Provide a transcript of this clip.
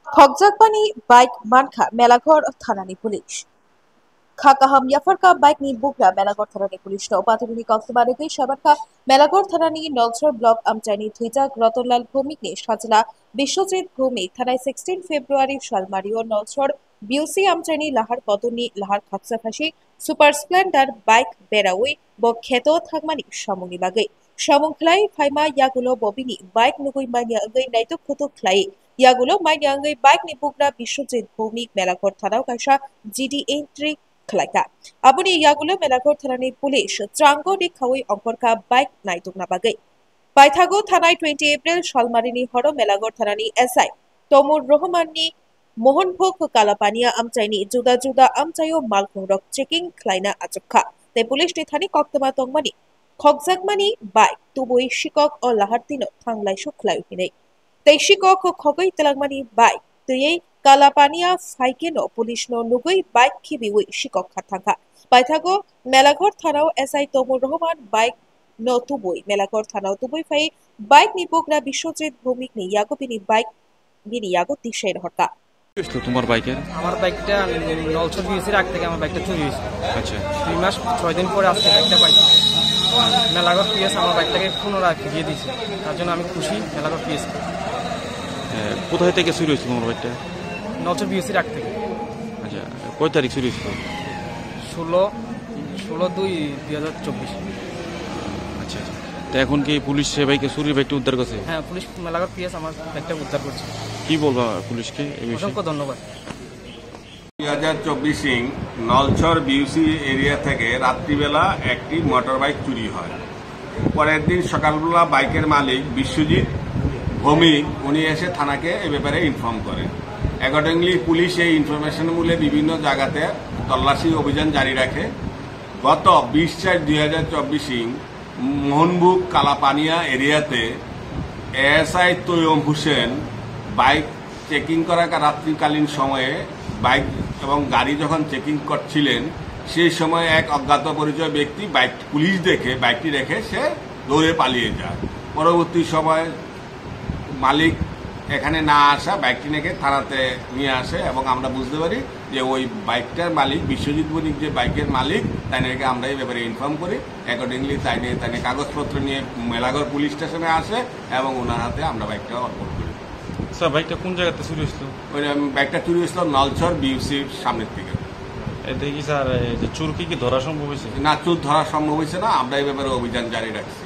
খগজাকবানি bike মানখা মেলাঘর থানানি police খাকাহাম ইয়াফারকা বাইক ni bukla মেলাঘর থানানি পুলিশ no পাতিবিনি কক্সবাজারকে সাবারকা মেলাঘর থানানি নলছর ব্লক আমচাইনি থুইজাক রতনলাল ভৌমিক নি সাজলা বিশ্বজিৎ ভৌমিক থানায় 16 ফেব্রুয়ারি সালমারিও নলছর বিউসি আমচাইনি লাহার পদনি লাহার খাকসাফাসি সুপার স্প্লেন্ডার বাইক বেরাউই ব খেত থাকমানি সামুনি বাগে সামুংখ্লাই ফাইমা ইয়াগুলো ববিনি বাইক নুগুই মাইনি আগৈ নাইতো খুতু খ্লাই ইয়াগুলো মাইনি আগৈ bike ni bukla Biswajit Bhowmik Melaghar থানাও কাইসা জিডি এন্ট্রি खलाइका abuni yagulo melagor thanani police tranggo ni khawai ongkorka bike naitukna bagai paithago thanai 20 April shalmarini horo melagor thanani SI tomur rohman ni mohanbhog kalapania amchaini juda juda amchayo malkhungrok checking khlaina achukha te police ni thani koktama tongmani khogjakmani bike tuboi shikok o lahartino thanglai sukhlai hinei te shikok khogai telangmani bike tuyei Kalapania ফাইকেনো police নো নুগুই bike খিবিউই শিকক খাথাঙ্কা পাইথাগো মেলাঘর থানাও SI Taimur Rahman bike নো তুবই মেলাঘর থানাও তুবই ফাই বাইক নিবুকরা বিশ্বজিৎ ভৌমিক নি ইয়াগোপিনি বাইক বিনি ইয়াগো তিশের হরকা তো তোমার বাইকের আমার বাইকটা নলছর বিএসির আগ থেকে আমার বাইকটা চুরি হয়েছে। আচ্ছা 2 মাস 6 দিন পরে আজকে বাইকটা পাইছি। মেলাঘর পিএস আমার বাইকটাকে পুনরায় ফিরিয়ে দিয়েছে, তার জন্য আমি খুশি। মেলাঘর পিএস কোথায় থেকে চুরি হয়েছিল তোমার বাইকটা? নলছর বিএসির আগ থেকে। আচ্ছা কয় তারিখ চুরি হয়েছিল? 16/2/2024। আচ্ছা আচ্ছা, তো এখন কি পুলিশ সে বাইকে চুরির বাইকটা উদ্ধার করছে? হ্যাঁ, পুলিশ মেলাঘর পিএস আমার বাইকটা উদ্ধার করছে। কি বলবা পুলিশকে এই বিষয়ে? অসংখ্য ধন্যবাদ। 2024 নলছর বিউসি এরিয়া থেকে রাত্রিবেলা একটি মোটর বাইক চুরি হয়। পরের দিন সকালবেলা বাইকের মালিক বিশ্বজিৎ ভৌমিক উনি এসে থানাকে এ ব্যাপারে ইনফর্ম করেন। অ্যাকর্ডিংলি পুলিশ এই ইনফরমেশন মূলে বিভিন্ন জায়গাতে তল্লাশি অভিযান জারি রাখে। গত 20/4/2024 মোহনবুক কালাপানিয়া এরিয়াতে এএসআই তৈয়ম হোসেন বাইক চেকিং করা রাত্রিকালীন সময়ে বাইক এবং গাড়ি যখন চেকিং করছিলেন সেই সময় এক অজ্ঞাত পরিচয় ব্যক্তি বাইক পুলিশ দেখে বাইকটি রেখে সে দৌড়ে পালিয়ে যায়। পরবর্তী সময় মালিক এখানে না আসা বাইকটি নাকি থানাতে নিয়ে আসে এবং আমরা বুঝতে পারি যে ওই বাইকটার মালিক বিশ্বজিৎ বণিক যে বাইকের মালিক তাই নাকি আমরা এই ব্যাপারে ইনফর্ম করি। অ্যাকর্ডিংলি তাই নিয়ে কাগজপত্র নিয়ে মেলাঘর পুলিশ স্টেশনে আসে এবং ওনার হাতে আমরা বাইকটা অর্পণ করি। স্যার বাইকটা কোন জায়গাতে চুরি হয়েছিল? ওই বাইকটা চুরি হয়েছিল নলছর বিউসির সামনের দিকে। দেখি স্যার, চোর কি ধরা সম্ভব হয়েছে? না, চোর ধরা সম্ভব হয়েছে না, আমরা এই ব্যাপারে অভিযান জারি রাখছি।